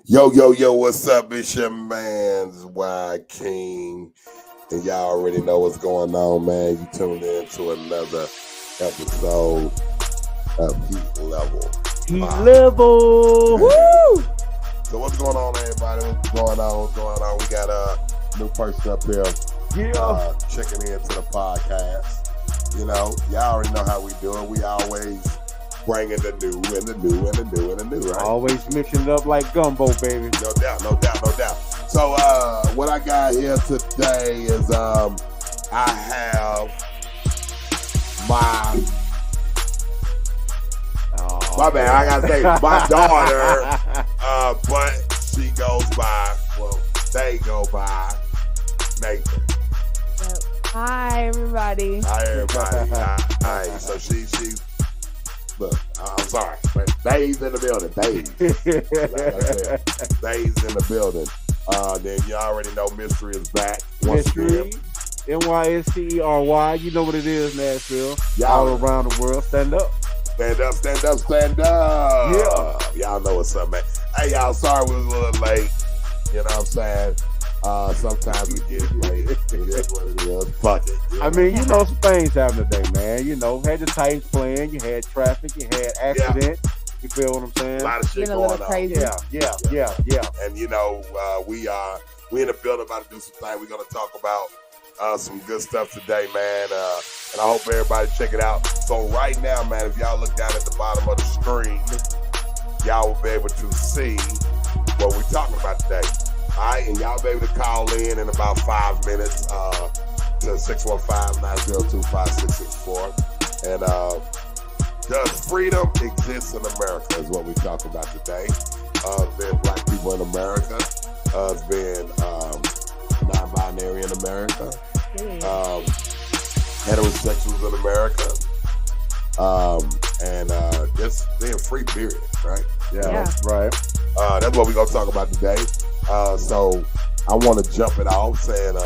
Yo, yo, yo, what's up? It's your man's Y King. And y'all already know what's going on, man. You tuned in to another episode of Heat Level. Heat level. Woo! So what's going on, everybody? What's going on? What's going on? We got a new person up here checking into the podcast. You know, y'all already know how we do it. We always bringing the new and the new and the new and the new, right? Always mixing it up like gumbo, baby. No doubt, no doubt, no doubt. So what I got here today is I have my bad, I gotta say my daughter, but she goes by, well, they go by Nathan. Hi, everybody. Hi, everybody. Hi. So she look, I'm sorry, but Dave's in the building. Dave. Like I said, Dave's in the building. Then you already know Mystery is back. Mystery, NYSTERY. You know what it is, Nashville. Y'all all around the world. Stand up. Stand up, stand up, stand up. Yeah. Y'all know what's up, man. Hey, y'all, sorry we was a little late. You know what I'm saying? Sometimes we get late. It is what it is. Fuck it. I mean, you know, some things happen today, man. You know, had the Titans playing, you had traffic, you had accident. Yeah. You feel what I'm saying? A lot of shit going on. Crazy. Yeah. And you know, we in the building about to do some things. We're gonna talk about some good stuff today, man. And I hope everybody check it out. So right now, man, if y'all look down at the bottom of the screen, y'all will be able to see what we're talking about today. All right, and y'all be able to call in about 5 minutes to 615-902-5664. And does freedom exist in America is what we're talking about today. Being black people in America, being non-binary in America, heterosexuals in America, and just being free, period, right? Yeah. Right. That's what we're going to talk about today. So I want to jump it off saying,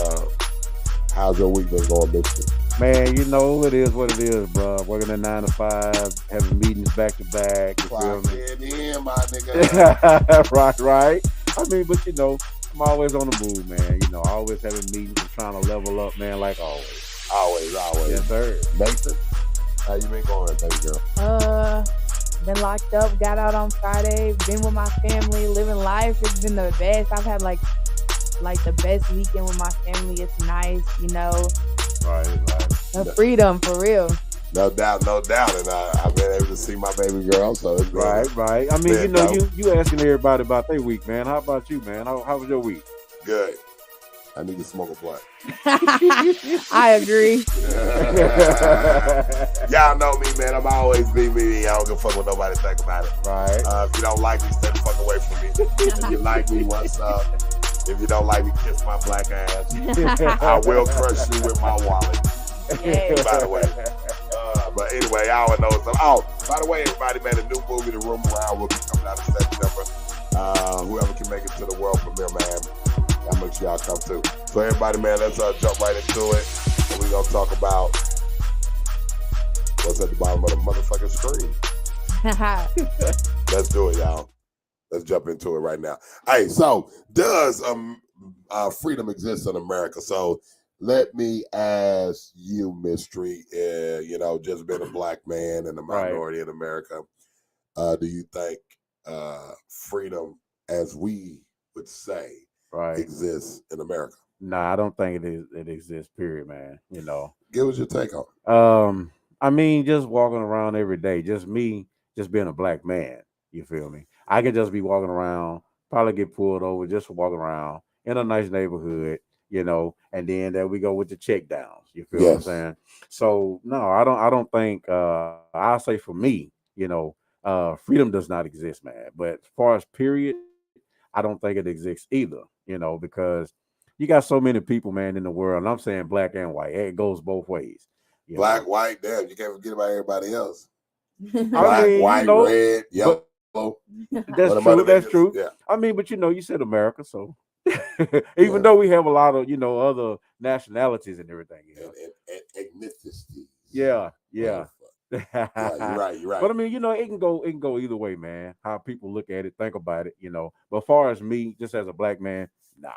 how's your week been going, Mister? Man, you know, it is what it is, bro. Working at 9 to 5, having meetings back to back. You feel me? In, my nigga. right. I mean, but you know, I'm always on the move, man. You know, always having meetings and trying to level up, man, like always. Always. Yes, sir. Nathan, how you been going, baby girl? Been locked up, got out on Friday, been with my family, living life. It's been the best. I've had like the best weekend with my family. It's nice, you know. Right. The freedom, for real. No doubt. And I've been able to see my baby girl, so it's been, right. I mean, you know, you asking everybody about their week, man. How about you, man? How was your week? Good. I need to smoke a blunt. I agree. Y'all know me, man. I'm always be me. I don't give a fuck what nobody think about it. Right. If you don't like me, stay the fuck away from me. If you like me, what's up? If you don't like me, kiss my black ass. I will crush you with my wallet. Yes. By the way. But anyway, I always know something. Oh, by the way, everybody, man, the new movie, The Room Around, will be coming out in September. Whoever can make it to the world premiere, man, I'll make sure y'all come too. So everybody, man, let's jump right into it. And we're going to talk about what's at the bottom of the motherfucking screen. Let's do it, y'all. Let's jump into it right now. Hey, so does freedom exist in America? So let me ask you, Mystery, you know, just being a black man and a minority in America, do you think freedom, as we would say, exists in America? Nah, I don't think it exists, period, man. You know. Give us your take on it. I mean, just walking around every day, just me, just being a black man, you feel me? I could just be walking around, probably get pulled over, just walking around in a nice neighborhood, you know, and then there we go with the check downs. You feel what I'm saying? So no, I don't think I'll say for me, you know, freedom does not exist, man. But as far as period, I don't think it exists either, you know, because you got so many people, man, in the world, and I'm saying black and white. It goes both ways. Black, white, damn, you can't forget about everybody else. Black, white, you know, red, yellow. That's true. Yeah. I mean, but you know, you said America, so even though we have a lot of, you know, other nationalities and everything, you know? and ethnicities. Yeah. Yeah, you're right. You're right. But I mean, it can go either way, man. How people look at it, think about it. But as far as me, just as a black man, nah.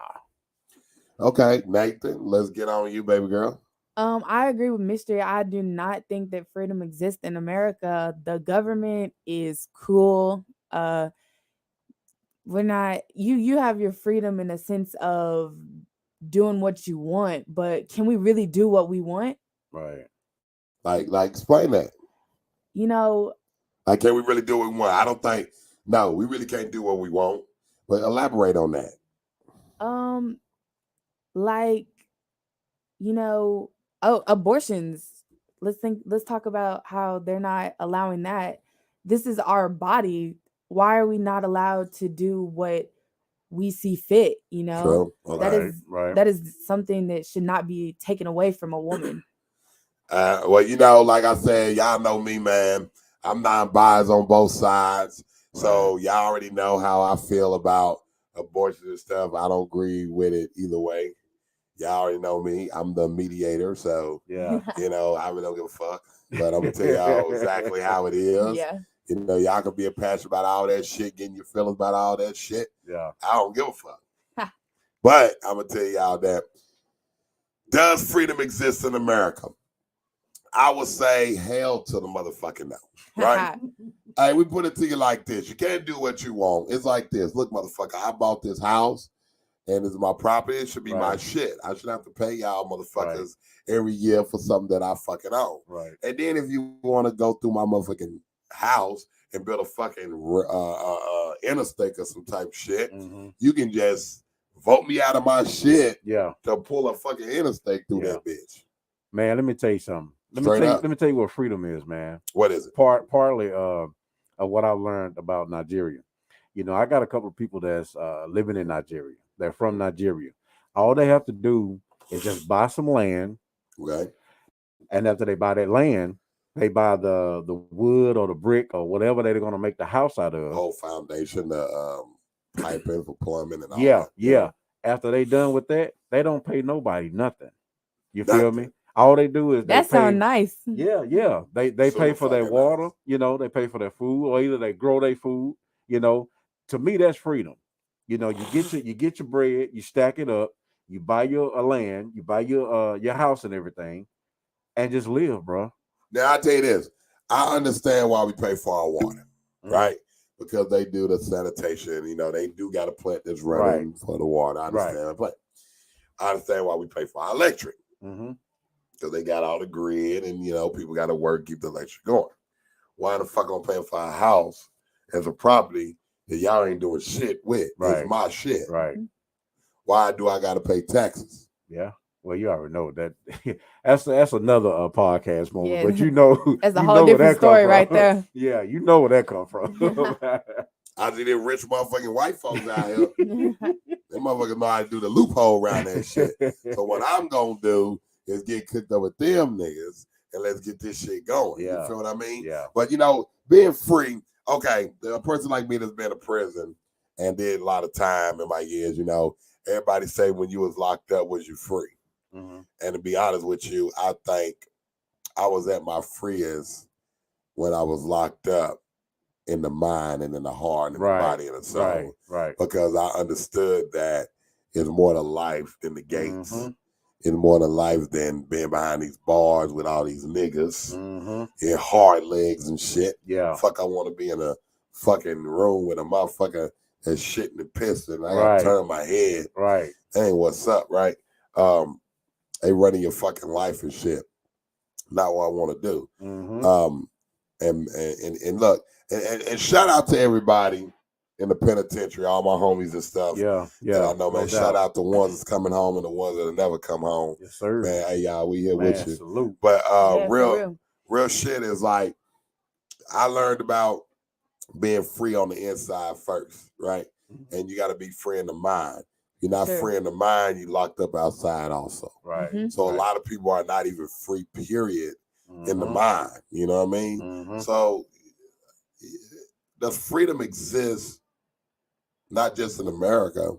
Okay, Nathan, let's get on you, baby girl. I agree with Mystery. I do not think that freedom exists in America. The government is cruel. We're not you have your freedom in a sense of doing what you want, but can we really do what we want? Right. Like explain that. You know, Like, can we really do what we want? I don't think. No, we really can't do what we want. But elaborate on that. like, abortions. Let's talk about how they're not allowing that. This is our body. Why are we not allowed to do what we see fit? True. Okay. That is something that should not be taken away from a woman. Well, like I said, y'all know me, man. I'm non-biased on both sides. So y'all already know how I feel about abortion and stuff. I don't agree with it either way. Y'all already know me. I'm the mediator. So, Yeah. I really don't give a fuck. But I'm going to tell y'all exactly how it is. Yeah. Y'all can be passionate about all that shit, getting your feelings about all that shit. Yeah. I don't give a fuck. But I'm going to tell y'all that, does freedom exist in America? I would say hell to the motherfucking no. Right? Hey, we put it to you like this. You can't do what you want. It's like this. Look, motherfucker, I bought this house and it's my property. It should be my shit. I shouldn't have to pay y'all motherfuckers every year for something that I fucking own. Right. And then if you want to go through my motherfucking house and build a fucking interstate or some type shit, you can just vote me out of my shit to pull a fucking interstate through that bitch. Man, let me tell you something. Let me tell you what freedom is, man. What is it? Partly of what I've learned about Nigeria. I got a couple of people that's living in Nigeria. They're from Nigeria. All they have to do is just buy some land. Okay. And after they buy that land, they buy the wood or the brick or whatever they're going to make the house out of. The whole foundation, the piping for plumbing and all that. Yeah. Yeah. After they done with that, they don't pay nobody nothing. You feel me? All they do is that sounds nice. Yeah. They pay for their water, they pay for their food, or either they grow their food. To me, that's freedom. You get your bread, you stack it up, you buy your land, you buy your house and everything, and just live, bro. Now I tell you this, I understand why we pay for our water, right? Because they do the sanitation. They do got a plant that's running for the water. I understand. I understand why we pay for our electric. Because they got all the grid and, people got to work, keep the electric going. Why the fuck I'm paying for a house as a property that y'all ain't doing shit with? It's my shit. Right. Why do I got to pay taxes? Yeah. Well, you already know that. That's another podcast moment. Yeah. But that's a whole different story right there. Yeah, you know where that come from. I see them rich motherfucking white folks out here. Them motherfuckers know how to do the loophole around that shit. So what I'm going to do is get cooked up with them niggas and let's get this shit going. Yeah. You feel what I mean? Yeah. But, being free, okay, a person like me that's been in prison and did a lot of time in my years, everybody say when you was locked up, was you free? And to be honest with you, I think I was at my freest when I was locked up in the mind and in the heart and in the body and the soul. Right. Because I understood that it's more to life than the gates. It's more to life than being behind these bars with all these niggas and hard legs and shit. Yeah. Fuck, I want to be in a fucking room with a motherfucker that's shitting and pissing. I gotta turn my head. Right. Hey, what's up, right? They running your fucking life and shit. Not what I want to do. And look, and shout out to everybody in the penitentiary, all my homies and stuff. Yeah. And I know, man. Shout out to ones that's coming home and the ones that'll never come home. Yes, sir. Man, hey y'all, we here with you. Salute. But real shit is like, I learned about being free on the inside first, right? And you got to be free in the mind. You're not free in the mind, you locked up outside also. Right. So a lot of people are not even free, period, in the mind. You know what I mean? So the freedom exists not just in America,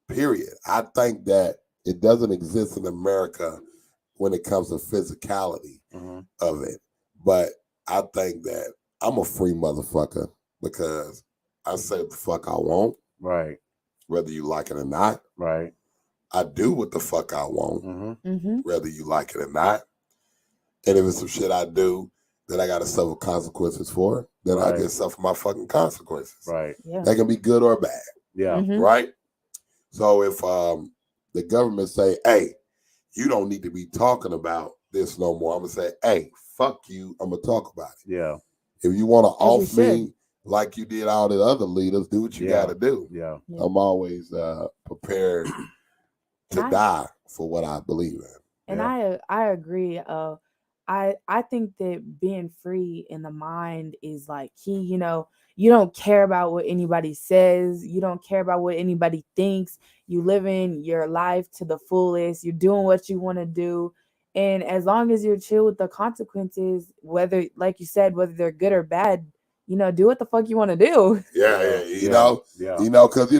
period. I think that it doesn't exist in America when it comes to physicality of it. But I think that I'm a free motherfucker because I say what the fuck I want, Right. whether you like it or not. Right. I do what the fuck I want, Mm-hmm. whether you like it or not. And if it's some shit I do that I got to suffer consequences for, then I Right. get suffer my fucking consequences. Right. Yeah. They can be good or bad, Yeah. Mhm. right? So if the government say, hey, you don't need to be talking about this no more, I'm going to say, hey, fuck you, I'm going to talk about it. Yeah. If you want to As you off me like you did all the other leaders, do what you Yeah. got to do. Yeah. Yeah. I'm always prepared to And die for what I believe in. And Yeah. I agree. I think that being free in the mind is like key. You know, you don't care about what anybody says. You don't care about what anybody thinks. You live in your life to the fullest. You're doing what you want to do. And as long as you're chill with the consequences, whether, like you said, whether they're good or bad, you know, do what the fuck you want to do. Yeah, Yeah. you know, Yeah. because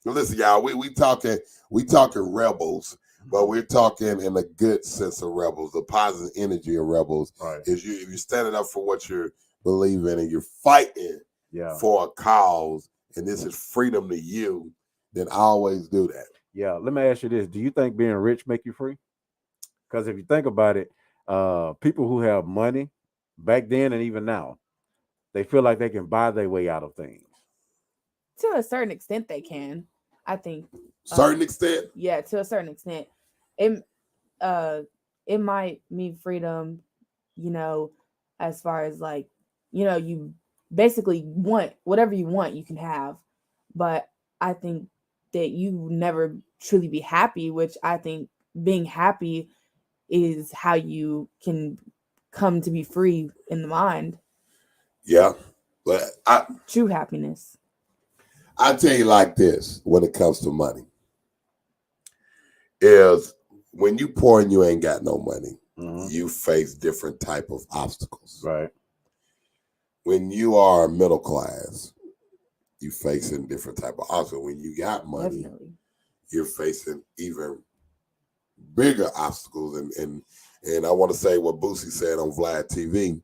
listen, y'all, we talking rebels, but we're talking in a good sense of rebels. The positive energy of rebels Right. is if you're standing up for what you believe in and you're fighting Yeah. for a cause, and this is freedom to you, then always do that. Yeah. Let me ask you this: do you think being rich make you free? Because if you think about it, people who have money back then and even now, they feel like they can buy their way out of things. To a certain extent, they can. I think. Certain extent. Yeah, to a certain extent. It it might mean freedom, you know, as far as like, you know, you basically want whatever you want, you can have. But I think that you never truly be happy, which I think being happy is how you can come to be free in the mind. Yeah, but True happiness. I tell you like this when it comes to money is when you poor and you ain't got no money, Mhm. you face different type of obstacles. Right. When you are middle class, you facing different type of obstacles. When you got money, Definitely. you're facing even bigger obstacles. And I want to say what Boosie said on Vlad TV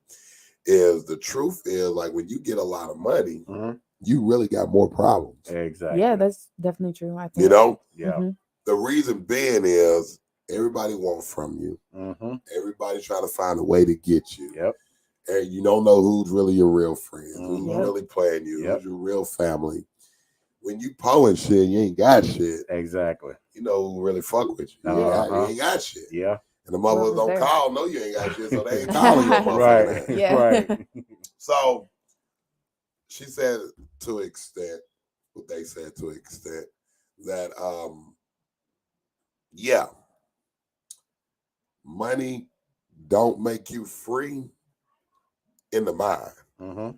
is the truth is like when you get a lot of money, Mhm. you really got more problems. Exactly. Yeah, that's definitely true. I think. You know, Yeah. Mhm. the reason being is everybody wants from you. Mm-hmm. Everybody's trying to find a way to get you. Yep. And you don't know who's really your real friends, who's Mhm. really playing you, Yep. who's your real family. When you poor and shit, you ain't got shit. Exactly. You know who really fuck with you. You ain't got shit. Yeah. And the motherfuckers Whoever's don't there. call, know you ain't got shit, so they ain't calling your motherfucking Right. ass. Yeah. Right. So she said to an extent, what they said to an extent, that yeah, money don't make you free in the mind, Mm-hmm.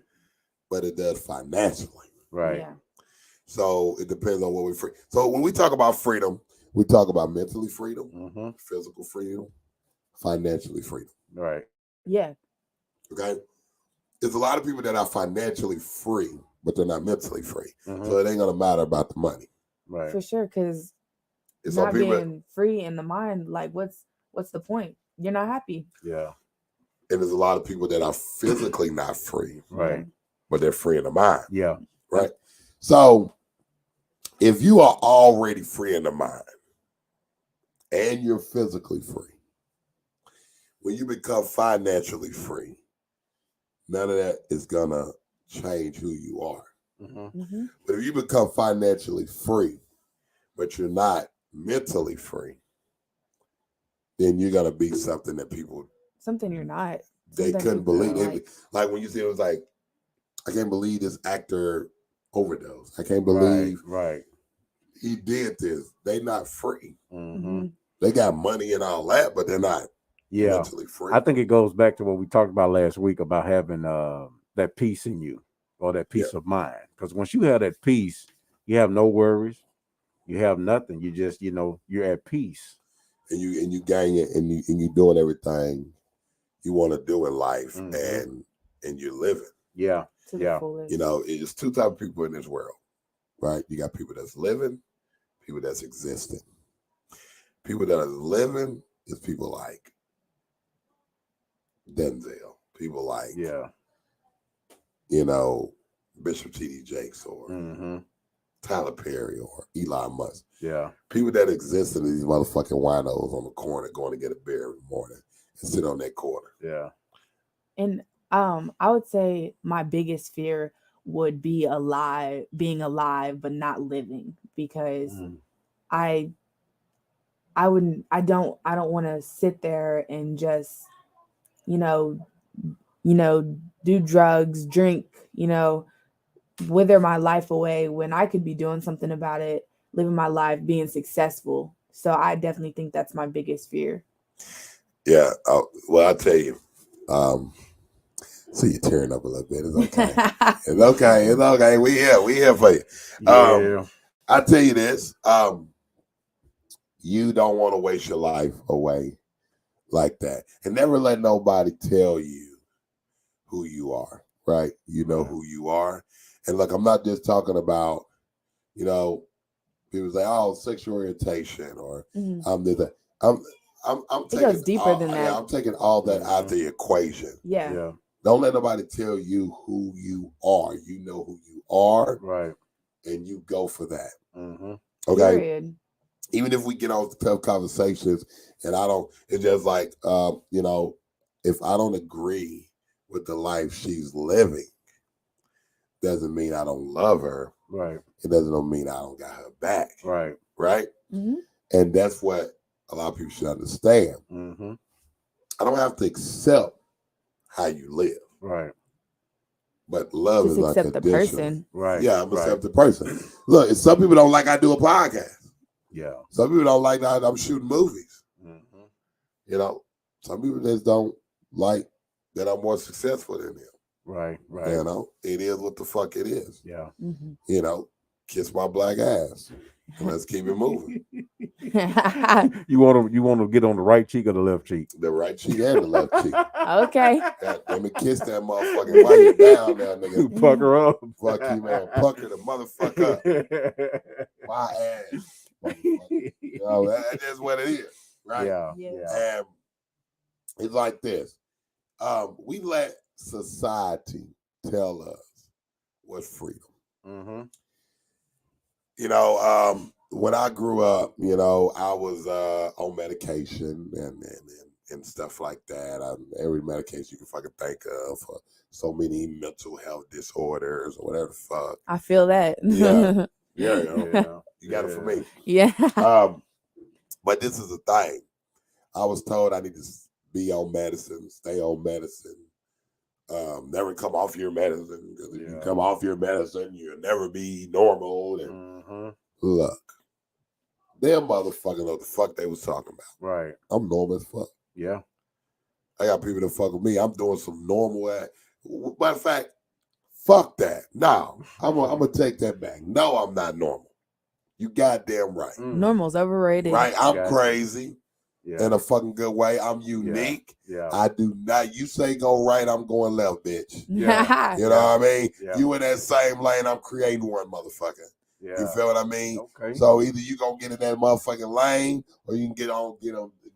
but it does financially. Right. Yeah. So it depends on what we free. So when we talk about freedom, we talk about mentally freedom, Mm-hmm. physical freedom, financially freedom. Right. Yeah. Okay. There's a lot of people that are financially free, but they're not mentally free. Mhm. So it ain't gonna matter about the money. Right. For sure. Because And some not people, being free in the mind, like what's the point? You're not happy. Yeah. and there's a lot of people that are physically not free, Right. but they're free in the mind. Yeah. Right. So if you are already free in the mind and you're physically free, when you become financially free, none of that is gonna change who you are. Mm-hmm. Mm-hmm. But if you become financially free, but you're not mentally free, then you're gonna be something that people Something you're not. they Something couldn't people believe. don't They- like. like when you see it was like, I can't believe this actor overdosed. I can't believe Right. he did this. They not free. Mm-hmm. Mm-hmm. They got money and all that, but they're not Yeah. mentally free. I think it goes back to what we talked about last week about having that peace in you or that peace of mind. Because once you have that peace, you have no worries, you have nothing. You just, you're at peace. and you gang it and you doing everything you want to do in life, Mhm. and you're living. Yeah. To Yeah. the fullest. You know, it's two types of people in this world, right? You got people that's living, people that's existing. People that are living is people like Denzel. people like, Yeah. you know, Bishop T.D. Jakes or Mm-hmm. Tyler Perry or Elon Musk. Yeah. People that exist in these motherfucking winos on the corner going to get a beer in the morning and sit on that corner. Yeah. And I would say my biggest fear would be being alive but not living, because Mm. I don't want to sit there and just, you know, do drugs, drink, wither my life away when I could be doing something about it, living my life, being successful. So I definitely think that's my biggest fear. Yeah. Well, I'll tell you. So you're tearing up a little bit. It's okay. It's okay. It's okay. We here for you. Yeah. I tell you this. You don't want to waste your life away like that. And never let nobody tell you who you are, right? You know who you are. And look, I'm not just talking about, people say, oh, sexual orientation or Mhm. this. I'm It taking goes deeper than that. Yeah, I'm taking all that out the equation. Yeah. Yeah. Don't let nobody tell you who you are. You know who you are, Right. and you go for that. Mm-hmm. Okay. Period. Even if we get on tough conversations, and it's just like, if I don't agree with the life she's living, doesn't mean I don't love her. Right. It doesn't mean I don't got her back. Right. Right. Mm-hmm. And that's what a lot of people should understand. Mm-hmm. I don't have to accept how you live. Right. But love Just is accept the unconditional. person. Right. Yeah, I'm right. accept the person. Look, and some people don't like I do a podcast. Yeah. Some people don't like that I'm shooting movies. Mm-hmm. Some people just don't like that I'm more successful than them. Right. Right. It is what the fuck it is. Yeah. Mm-hmm. Kiss my black ass. And let's keep it moving. You want to get on the right cheek or the left cheek? The right cheek and the left cheek. Okay. God, let me kiss that motherfucker while you down there, nigga. Pucker up. Fuck you, man. Pucker the motherfucker up. My ass. Motherfucker. That's just what it is. Right? Yeah. Yes. Yeah. And it's like this. We let society tell us what's freedom. Mm-hmm. When I grew up, I was on medication and stuff like that. Every medication you can fucking think of for so many mental health disorders or whatever the fuck. I feel that. Yeah. Yeah. You got it for me. Yeah. But this is the thing. I was told I need to be on medicine, stay on medicine. Never come off your medicine, because if you come off your medicine, you'll never be normal. And look, them motherfuckers know what the fuck they was talking about. Right. I'm normal as fuck. Yeah. I got people that fuck with me. I'm doing some normal ass. Matter of fact, fuck that. No, I'm gonna take that back. No, I'm not normal. You goddamn right. Normal's overrated. Right? I'm crazy. Yeah. In a fucking good way. I'm unique. Yeah. I do not. You say go right, I'm going left, bitch. Yeah. You know what I mean? Yeah. You in that same lane, I'm creating one, motherfucker. Yeah. You feel what I mean? Okay. So either you gonna get in that motherfucking lane, or you can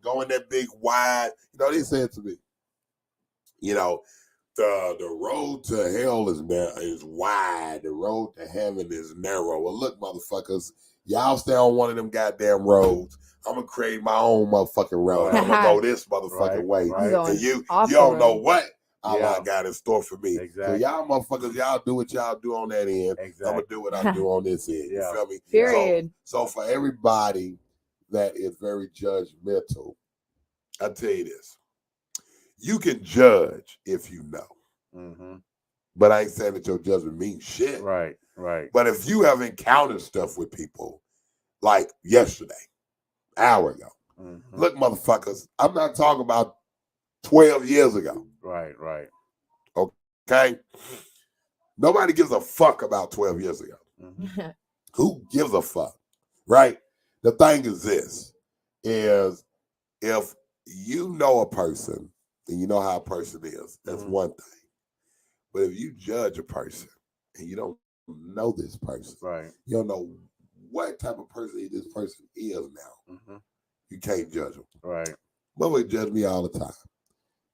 go in that big wide. They said to me, the road to hell is wide. The road to heaven is narrow. Well, look, motherfuckers, y'all stay on one of them goddamn roads. I'm gonna create my own motherfucking road. I'm gonna go this motherfucking way. Right. And you don't know what Allah got in store for me. Exactly. So y'all motherfuckers, y'all do what y'all do on that end. Exactly. I'm gonna do what I do on this end. You feel me? Period. So for everybody that is very judgmental, I tell you this: you can judge if you know. Mm-hmm. But I ain't saying that your judgment means shit. Right. Right. But if you have encountered stuff with people, like yesterday, hour ago, look, motherfuckers, I'm not talking about 12 years ago. Right. Right. Okay? Nobody gives a fuck about 12 years ago. Mm-hmm. Who gives a fuck? Right? The thing is this, is if you know a person and you know how a person is, that's one thing. But if you judge a person and you don't know this person, right? You don't know what type of person this person is now. You can't judge them. Right. Motherfuckers judge me all the time.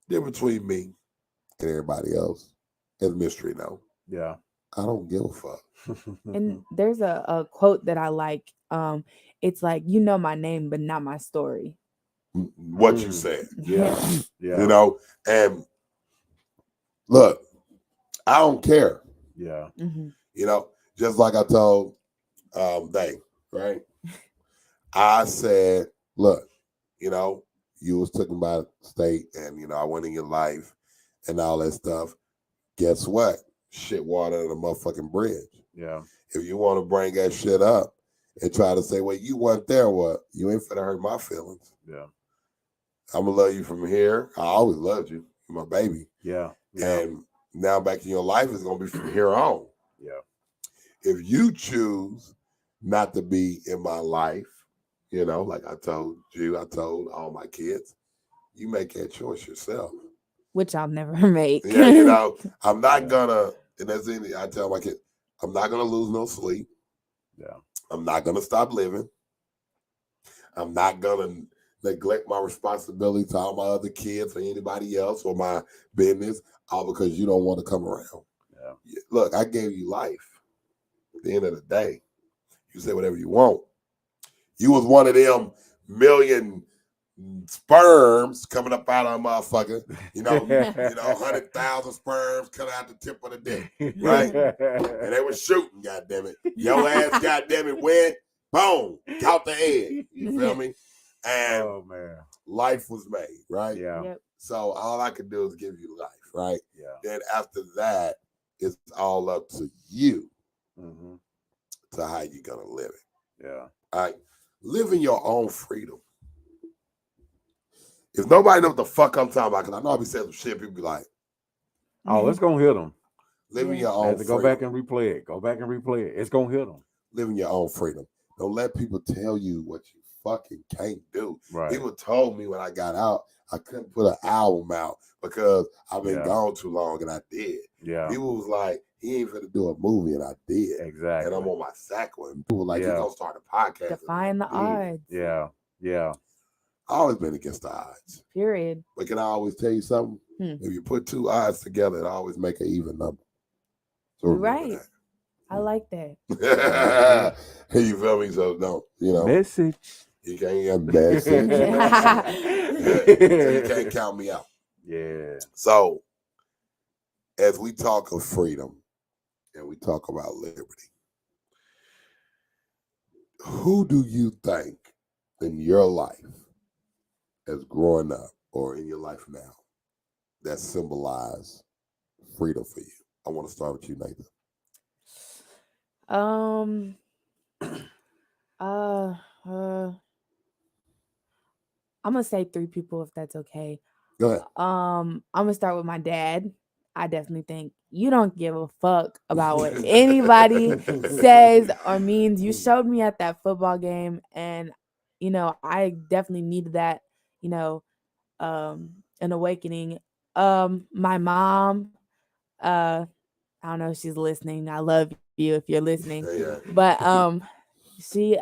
Difference between me and everybody else, as Mystery know, Yeah. I don't give a fuck. And there's a quote that I like. It's like, you know my name, but not my story. What you Mm. said, Yeah. Yeah. you know, and look, I don't care. Yeah. Hmm. You know, just like I told they, right? I said, look, you know, you was taken by the state and, you know, I went in your life and all that stuff. Guess what? Shit water under the motherfucking bridge. Yeah. If you want to bring that shit up and try to say, well, you weren't there, what? You ain't finna hurt my feelings. Yeah. I'm going to love you from here. I always loved you. You're my baby. Yeah. Yeah. And now back in your life is going to be from here on. Yeah. If you choose not to be in my life, you know, like I told you, I told all my kids, you make that choice yourself. Which I'll never make. Yeah, you know, I'm not Yeah. gonna, and that's anything I tell my kids, I'm not gonna lose no sleep. Yeah. I'm not gonna stop living. I'm not gonna neglect my responsibility to all my other kids or anybody else or my business, all because you don't want to come around. Yeah. Look, I gave you life. At the end of the day, you say whatever you want. You was one of them million sperms coming up out of a motherfucker, you know, 100,000 sperms coming out the tip of the dick, right? And they were shooting, goddammit. Your ass, goddammit, went, boom, caught the head. You feel me? And Oh man. life was made, right? Yeah. Yep. So all I could do is give you life, right? Yeah. Then after that, it's all up to you Mm-hmm. to how you gonna live it. Yeah. All right. Live in your own freedom. If nobody knows what the fuck I'm talking about, because I know I be saying some shit, people be like, Oh, it's gonna hit them. live in Yeah. your I own had to go freedom. back and replay it. Go back and replay it. It's gonna hit them. Live in your own freedom. Don't let people tell you what you fucking can't do. Right. People told me when I got out, I couldn't put an album out because I've been Yeah. gone too long, and I did. Yeah. People was like, he ain't finna do a movie, and I did. Exactly. And I'm on my sack with him. People were like, Yeah. he gonna start a podcast. Define the and I did. odds. Yeah. Yeah. I always been against the odds. Period. But can I always tell you something? If you put two odds together, it always make an even number. So You're remember right. I like that. that. You feel me? So don't, you know, Message. you can't get message. So you can't count me out. Yeah. So as we talk of freedom and we talk about liberty, who do you think in your life as growing up or in your life now that symbolize freedom for you? I want to start with you, Nathan. I'm gonna say 3 people if that's okay. Go ahead. I'm gonna start with my dad. I definitely think you don't give a fuck about what anybody says or means. You showed me at that football game, and you know I definitely needed that. You know, an awakening. My mom. I don't know if she's listening. I love you if you're listening. Yeah. But she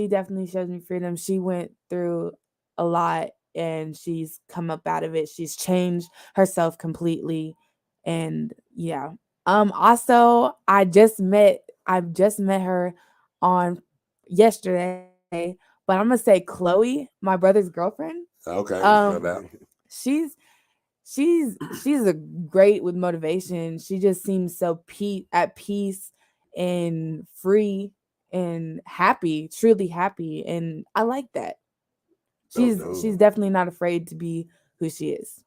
definitely shows me freedom. She went through a lot and she's come up out of it. She's changed herself completely. And yeah. Also I've just met her on yesterday, but I'm gonna say Chloe, my brother's girlfriend. Okay. She's a great with motivation. She just seems so at peace and free and happy, truly happy, and I like that. She's definitely not afraid to be who she is.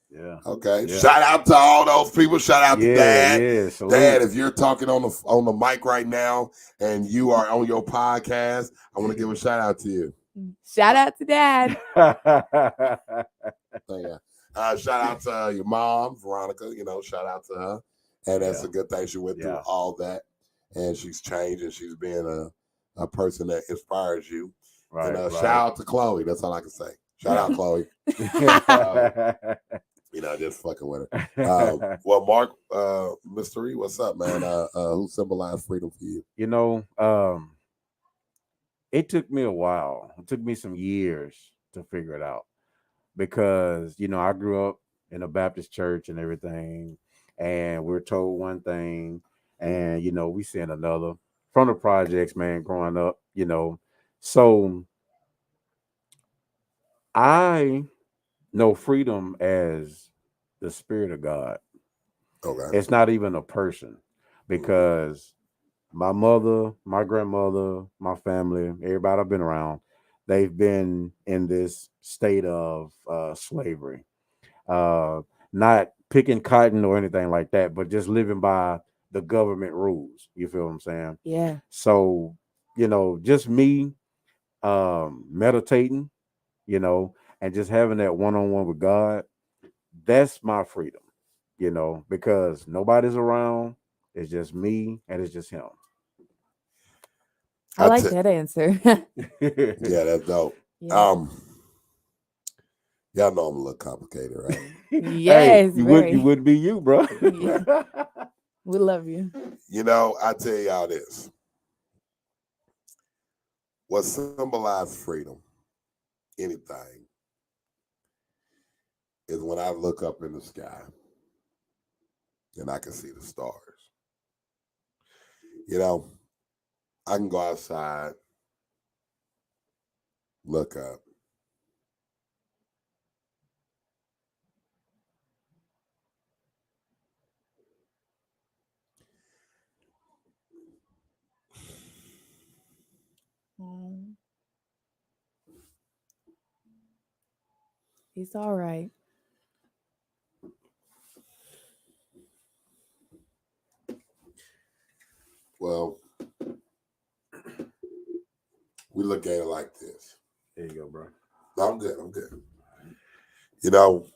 Yeah. Okay. Yeah. Shout out to all those people. Shout out to Dad. Yeah. Salute. Dad, if you're talking on the mic right now and you are on your podcast, I want to give a shout out to you. Shout out to Dad. Yeah. Shout out to your mom, Veronica. You know, shout out to her. And that's a good thing. She went through all that, and she's changed, and she's being a person that inspires you. Right. And shout out to Chloe. That's all I can say. Shout out, Chloe. You know, just fucking with her. Well, Mark, Mystery, what's up, man? Who symbolized freedom for you? You know, it took me a while. It took me some years to figure it out because, you know, I grew up in a Baptist church and everything, and we're told one thing, and we seeing another from the projects, man, growing up, So I know freedom as the spirit of God. Okay. It's not even a person because my mother, my grandmother, my family, everybody I've been around, they've been in this state of slavery. Uh, Not picking cotton or anything like that, but just living by the government rules. You feel what I'm saying? Yeah. So, just me meditating, and just having that one on one with God, that's my freedom, because nobody's around. It's just me and it's just him. I like that answer. Yeah, that's dope. Yeah. Y'all know I'm a little complicated, right? Yes, you very. wouldn't be you, bro. Yeah. We love you. I tell y'all this. What symbolizes freedom, anything, is when I look up in the sky and I can see the stars. I can go outside, look up. It's all right. Well, we look at it like this. There you go, bro. No, I'm good. I'm good. You know,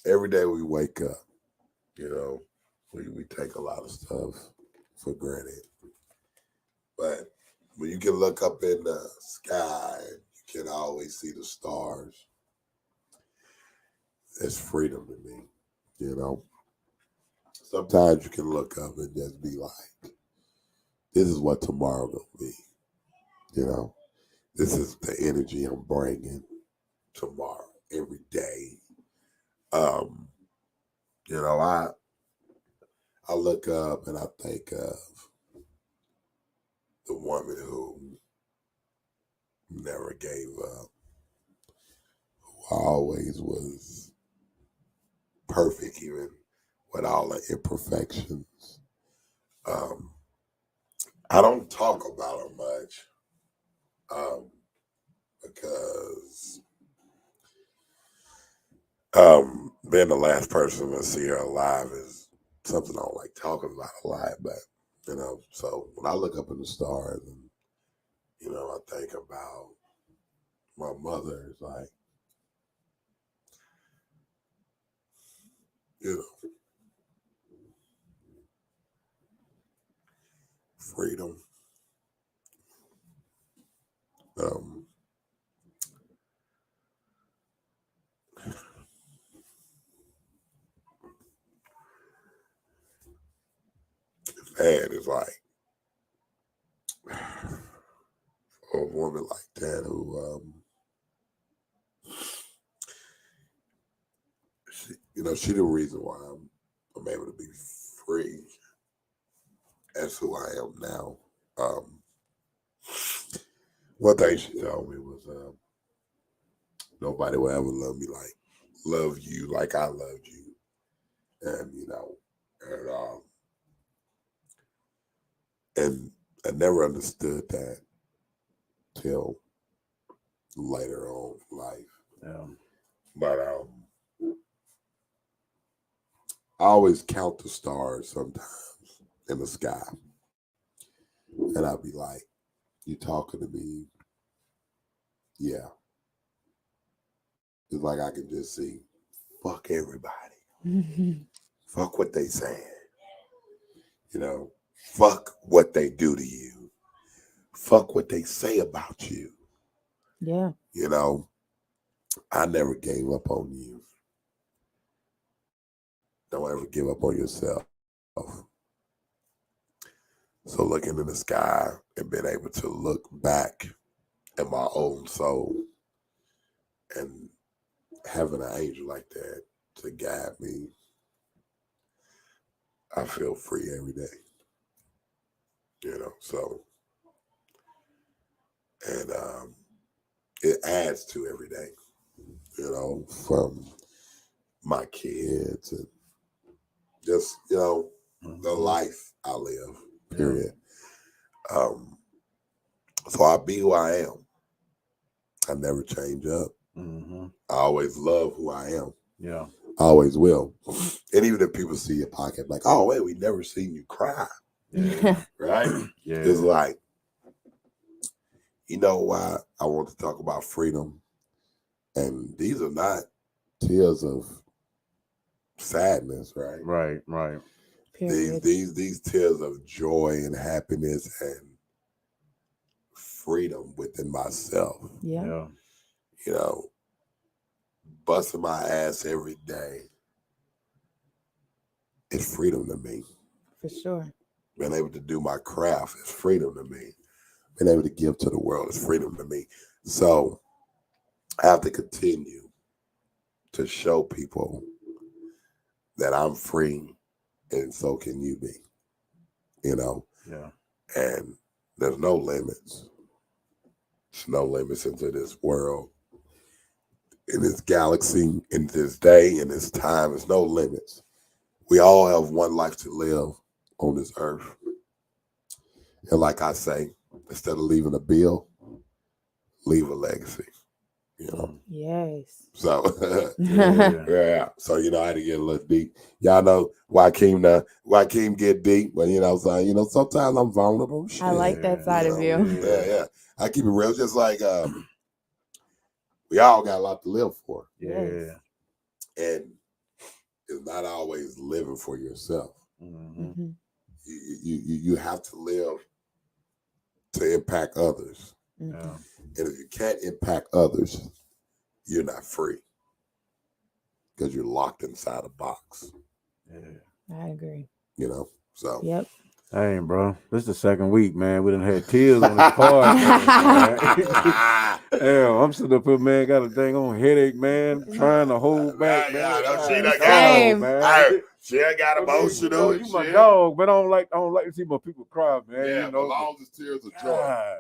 every day we wake up, we take a lot of stuff for granted. But when you can look up in the sky, you can always see the stars. It's freedom to me. Sometimes you can look up and just be like, this is what tomorrow will be. This is the energy I'm bringing tomorrow, every day. I look up and I think of the woman who never gave up, who always was perfect, even with all the imperfections. I don't talk about her much because being the last person to see her alive is something I don't like talking about a lot. But so when I look up in the stars and I think about my mother, it's like freedom. Um, and it's like a woman like that who, she the reason why I'm able to be free as who I am now. One thing she told me was, nobody will ever love you like I loved you, and I never understood that till later on in life. But I always count the stars sometimes in the sky, and I'll be like, "You talking to me?" Yeah, it's like I can just see, fuck everybody, fuck what they saying, fuck what they do to you, fuck what they say about you. Yeah. I never gave up on you. Don't ever give up on yourself. So looking in the sky and being able to look back at my own soul And having an angel like that to guide me, I feel free every day. So and it adds to every day. From my kids and just the Mhm. life I live. Yeah. Period. So I be who I am. I never change up. Mhm. I always love who I am. Yeah. I always will. And even if people see your pocket, like, oh wait, we never seen you cry, Yeah. right? Yeah. It's like, why I want to talk about freedom, and these are not tears of sadness, right? Right. Right. These Period. these tears of joy and happiness and freedom within myself. Yeah. Yeah. You know, busting my ass every day is freedom to me. For sure. Being able to do my craft is freedom to me. Being able to give to the world is freedom to me. So I have to continue to show people that I'm free, and so can you be. Yeah. And there's no limits. There's no limits into this world, in this galaxy, in this day, in this time. There's no limits. We all have one life to live on this earth. And like I say, instead of leaving a bill, leave a legacy. Mm. Yes. So Yeah. yeah. So I had to get a little deep. Y'all know Joaquin get deep, but sometimes I'm vulnerable. I like Shit. that side of Yeah. you. Yeah. I keep it real, just like we all got a lot to live for. Yeah. And it's not always living for yourself. Mhm. Mhm. You have to live to impact others. Mhm. Yeah. And if you can't impact others, you're not free. Because you're locked inside a box. Yeah. I agree. So Yep. Hey, bro, this is the second week, man. We done had tears on this podcast, man. Damn, I'm sitting up here, man. Got a dang on headache, man. Trying to hold back, man. She God, done Same. man. She done got I mean, emotional. you my shit. dog, but I don't like to see my people cry, man. Yeah, but long as it's tears of joy. God.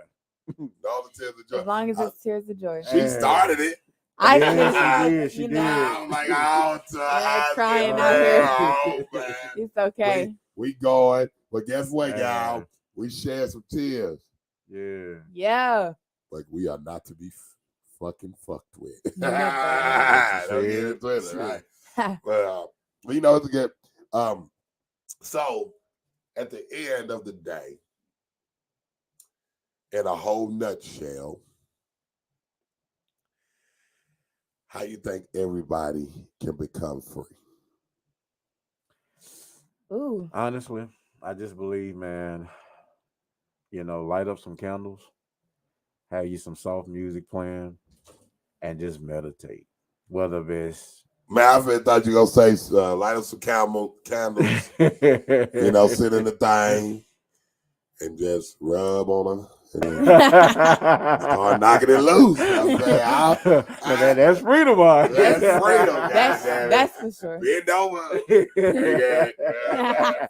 All the tears of joy. As long as it's tears of joy. She started it. I Yeah, finished she it. did. I'm like, oh, crying out here. Oh, man. It's okay. We going. But guess what, Man. y'all? We shared some tears. Yeah. Yeah. Like we are not to be fucking fucked with. Never. Don't get into it, right? But it's a good. So at the end of the day, in a whole nutshell, how you think everybody can become free? Ooh. Honestly, I just believe, man, light up some candles, have you some soft music playing, and just meditate. Whether it's Man, I thought you gonna say light up some candles, sit in the thing and just rub on her and then start knocking it loose. I'm saying, that's freedom, boy. That's freedom. That's for sure. Bend over.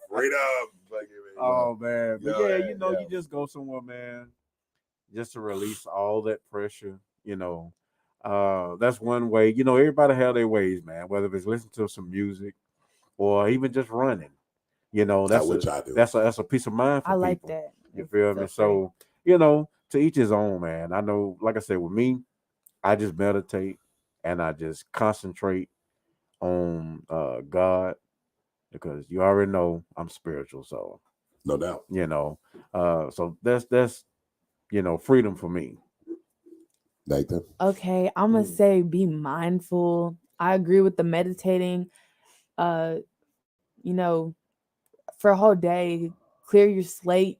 Freedom. Oh man, but Yeah, you just go somewhere, man, just to release all that pressure. That's one way. Everybody have their ways, man. Whether it's listening to some music or even just running. That's which I do. that's a peace of mind for I like people. that. You It's feel me? so So, to each his own, man. I know, like I said, with me, I just meditate and I just concentrate on God because you already know I'm spiritual. So, No doubt. so that's freedom for me. Nathan. Okay, I'm gonna say be mindful. I agree with the meditating. Uh, for a whole day, clear your slate.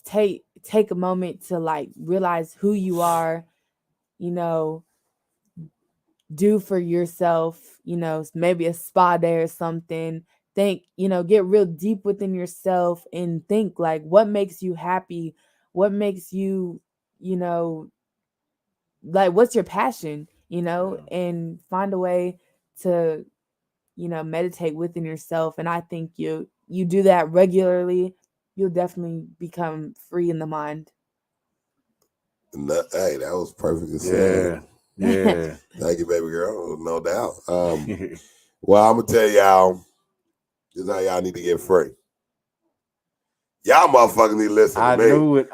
Take a moment to like realize who you are. You know, do for yourself. Maybe a spa day or something. Think. Get real deep within yourself and think like what makes you happy. What makes you. Like what's your passion? you know, and find a way to, you know, meditate within yourself. And I think you do that regularly, you'll definitely become free in the mind. Hey, that was perfectly said. Yeah. Thank you, baby girl. No doubt. Well, I'm gonna tell y'all, this is how y'all need to get free. Y'all motherfuckers need to listen to me. I knew it.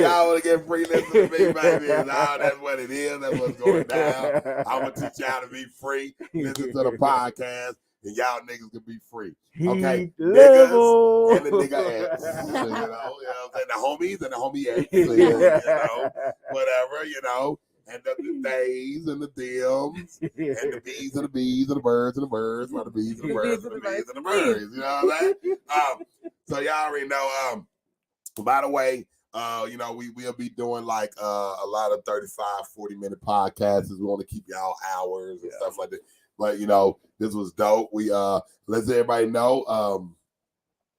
Y'all want to get free, listen to me, baby. That's what it is. That's what's going down. I'm gonna teach y'all to be free. Listen to the podcast, and y'all niggas can be free. Okay, niggas and the nigga ants. You know what I'm saying? The homies and the homie ants. You know, whatever, you know. And the days and the thems, and the bees and the bees and the birds and the birds, and the bees and the birds and the bees and the birds. You know what I'm saying? So y'all already know. By the way, you know, we'll be doing like a lot of 35, 40-minute podcasts. We want to keep y'all hours and stuff like that. But you know, this was dope. We let everybody know.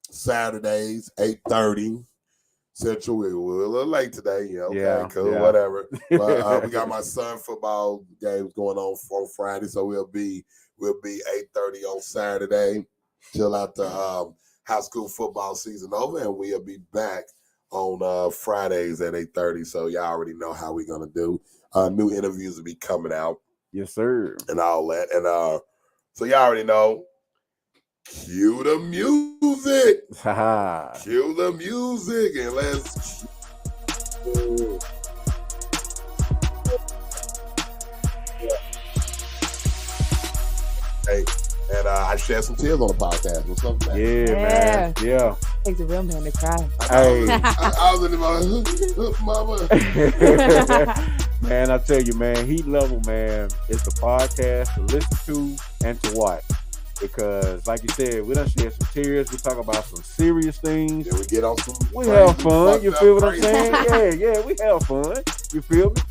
Saturdays, 8:30. Central. We're a little late today, you know. Okay, cool, whatever. But we got my son football games going on Friday, so we'll be 8:30 on Saturday till after high school football season over, and we'll be back on Fridays at 8:30. So y'all already know how we're gonna do. New interviews will be coming out. Yes, sir. And all that, and so y'all already know. Cue the music. Cue the music and let's. Hey, and I shed some tears on the podcast. What's up, man? Man. Yeah. Takes a real man to cry. Hey. I was in the mama. Man, I tell you, man, Heat Level, man, it's a podcast to listen to and to watch. Because, like you said, we done shed some tears. We talk about some serious things. Yeah, we get on some. We have fun. You feel what I'm saying? Yeah, we have fun. You feel me?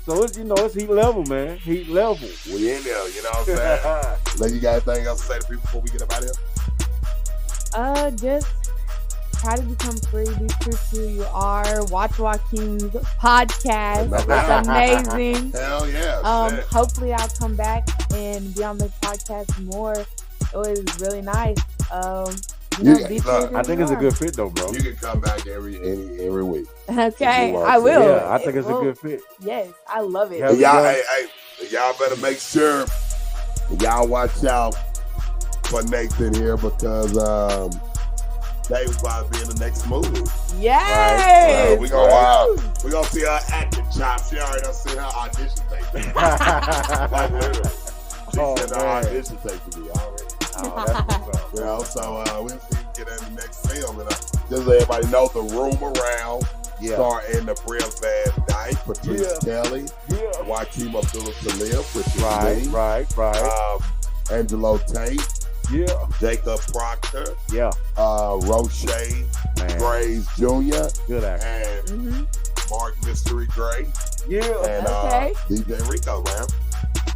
So it's, you know, it's Heat Level, man. Heat Level. We in there. You know what I'm saying? Like, you got anything else to say to people before we get up out of here? Just try to become free. Be true to who you are. Watch Joaquin's podcast. It's amazing. Hell yeah. Hopefully I'll come back and be on the podcast more. It was really nice. I think it's a good fit though, bro. You can come back every week. Okay, I will. Yeah, I think it's a good fit. Yes, I love it. Y'all better make sure y'all watch out for Nathan here because they will probably be in the next movie. Yes. We're gonna see her acting chops. She already done seen her audition tape. Like literally. She sent her audition tape to me already. Oh, that's what's up. You know, so we'll see if we get in the next film. And just let everybody know the room around. Starring the Bria Van Dyke, Patrice Kelly, Joaquin Abdullah-Talib, which is me. Right. Angelo Tate. Yeah. Jacob Proctor. Yeah. Roche Graves Jr. Good actor. And Mark Mystery Gray. Yeah. And DJ Rico, man.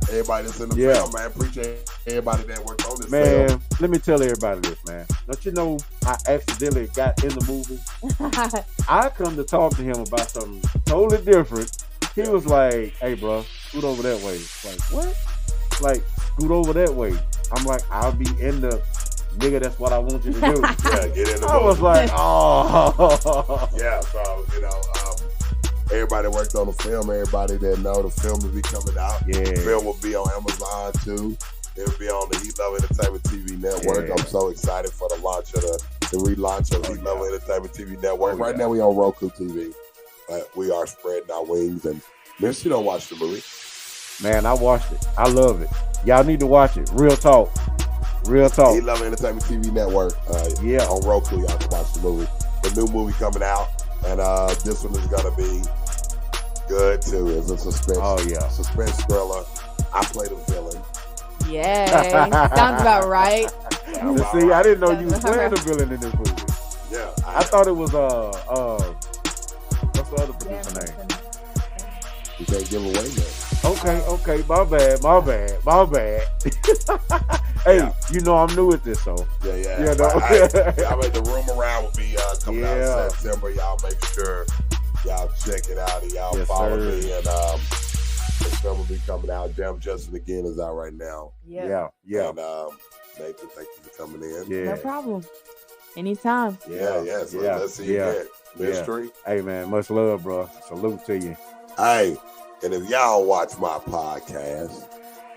Everybody that's in the film, man. Appreciate everybody that worked on this film. Man, let me tell everybody this, man. Don't you know I accidentally got in the movie? I come to talk to him about something totally different. He was like, hey, bro, scoot over that way. Like, what? Like, scoot over that way. I'm like, I'll be in the nigga, that's what I want you to do. Yeah, get in the movie. I was like, oh. Yeah, so, you know, everybody worked on the film. Everybody that know the film will be coming out. Yeah. The film will be on Amazon too. It'll be on the Heat Level Entertainment TV network. I'm so excited for the launch of the relaunch of Heat Level Entertainment TV network. Right now we on Roku TV. We are spreading our wings. And Miss, you don't watch the movie. Man, I watched it. I love it. Y'all need to watch it. Real talk. Heat Level Entertainment TV network. On Roku, y'all can watch the movie. The new movie coming out. And this one is gonna be good too. It's a suspense thriller. I play the villain. Yay. Sounds about right. See, I didn't know you was playing the villain in this movie. Yeah. I thought it was what's the other producer name? You can't give away that. Okay, my bad. Hey, you know I'm new at this, so. Yeah. You know? Y'all make the room around will be coming out in September. Y'all make sure y'all check it out and y'all follow me. And film will be coming out. Damn Justin again is out right now. Yeah. Yeah. And Nathan, thank you for coming in. Yeah. No problem. Anytime. Yeah. So let's see you again. Mystery. Hey man, much love, bro. Salute to you. Hey, and if y'all watch my podcast,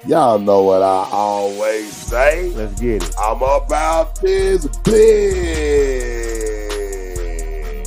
y'all know what I always say. Let's get it. I'm about this big.